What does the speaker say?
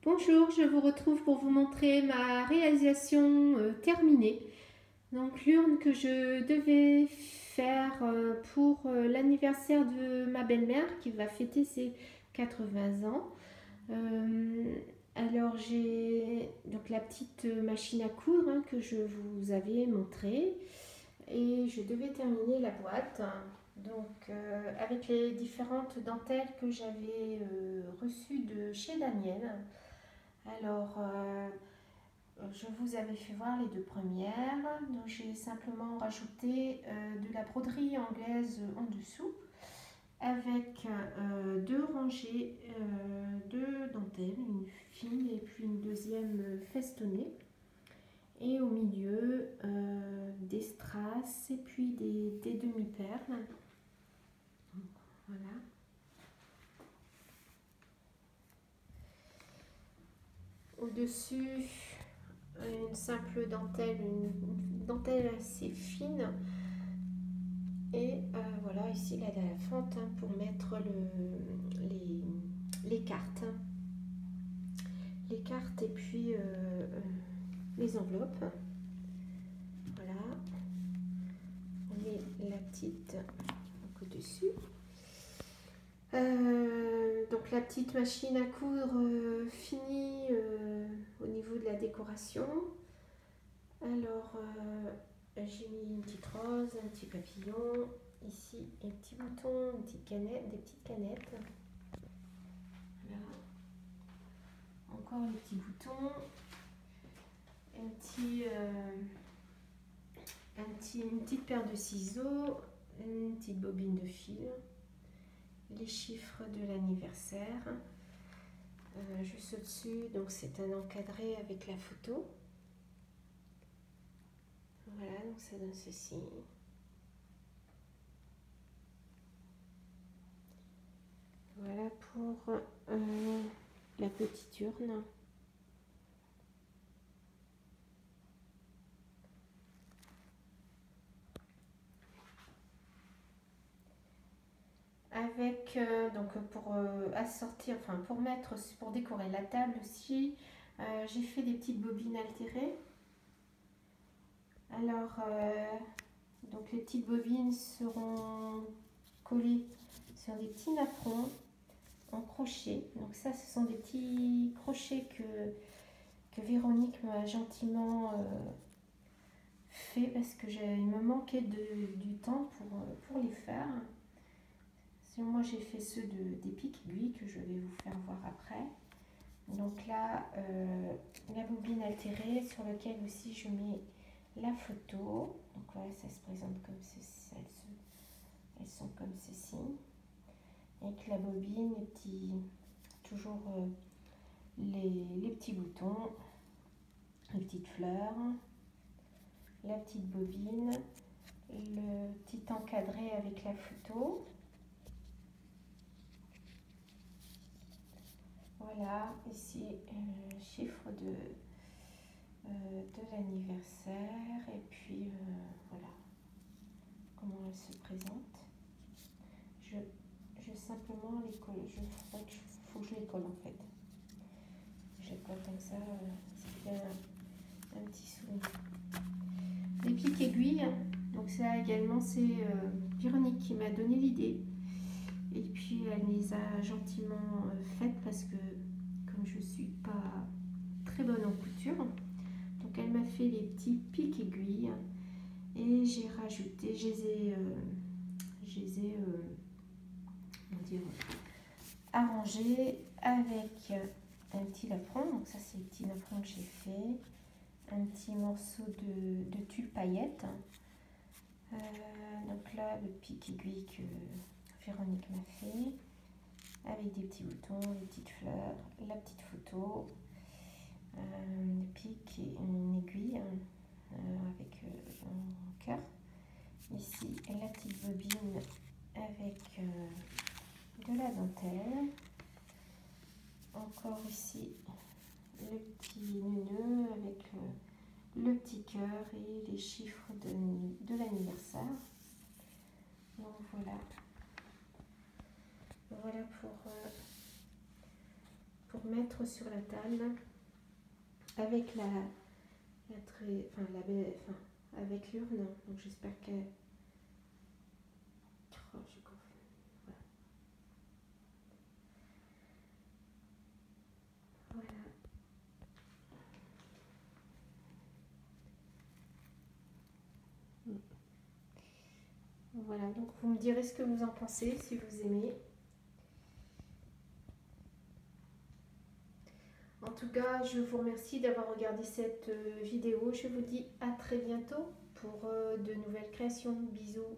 Bonjour, je vous retrouve pour vous montrer ma réalisation terminée. Donc l'urne que je devais faire pour l'anniversaire de ma belle-mère qui va fêter ses 80 ans. Euh, alors j'ai donc la petite machine à coudre que je vous avais montrée et je devais terminer la boîte. Donc avec les différentes dentelles que j'avais reçues de chez Daniel. Alors, je vous avais fait voir les deux premières. Donc, j'ai simplement rajouté de la broderie anglaise en dessous avec deux rangées de dentelles, une fine et puis une deuxième festonnée. Et au milieu, des strass et puis des demi-perles. Voilà. Au-dessus, une simple dentelle, une dentelle assez fine. Et voilà, ici la fente pour mettre les cartes. Les cartes et puis les enveloppes. Voilà. On met la petite au-dessus. Donc la petite machine à coudre finie au niveau de la décoration. Alors j'ai mis une petite rose, un petit papillon, ici un petit bouton, une petite canette, des petites canettes. Voilà. Encore les petits boutons, une petite paire de ciseaux, une petite bobine de fil, les chiffres de l'anniversaire. Juste au-dessus, donc c'est un encadré avec la photo. Voilà, donc ça donne ceci. Voilà pour la petite urne. Avec donc pour assortir, enfin pour décorer la table aussi, j'ai fait des petites bobines altérées. Alors donc les petites bobines seront collées sur des petits napperons en crochet. Donc ça, ce sont des petits crochets que Véronique m'a gentiment fait parce que il me manquait du temps pour les faire. Moi j'ai fait ceux des pics aiguilles que je vais vous faire voir après. Donc là, la bobine altérée sur laquelle aussi je mets la photo. Donc voilà, ça se présente comme ceci, elles sont comme ceci. Avec la bobine, toujours les petits boutons, les petites fleurs, la petite bobine, le petit encadré avec la photo. Voilà, ici chiffre de l'anniversaire et puis voilà comment elle se présente. Je simplement les colle, faut que je les colle en fait. Je les colle comme ça, c'est bien un petit souvenir. Les pics aiguilles, donc ça également c'est Véronique qui m'a donné l'idée. Et puis elle les a gentiment faites parce que comme je suis pas très bonne en couture, donc elle m'a fait les petits pics aiguilles et j'ai rajouté, je les ai arrangés avec un petit napperon. Donc ça c'est le petit napperon que j'ai fait, un petit morceau de tulle paillette. Donc là le pic aiguille que Véronique m'a fait avec des petits boutons, des petites fleurs, la petite photo, le pic et une aiguille avec un cœur. Ici la petite bobine avec de la dentelle. Encore ici le petit nœud avec le petit cœur et les chiffres de l'anniversaire. Donc voilà. Voilà pour mettre sur la table avec avec l'urne. Donc j'espère qu'elle... Oh, j'ai confondu. Voilà. Voilà, donc vous me direz ce que vous en pensez, si vous aimez. En tout cas, je vous remercie d'avoir regardé cette vidéo. Je vous dis à très bientôt pour de nouvelles créations. Bisous.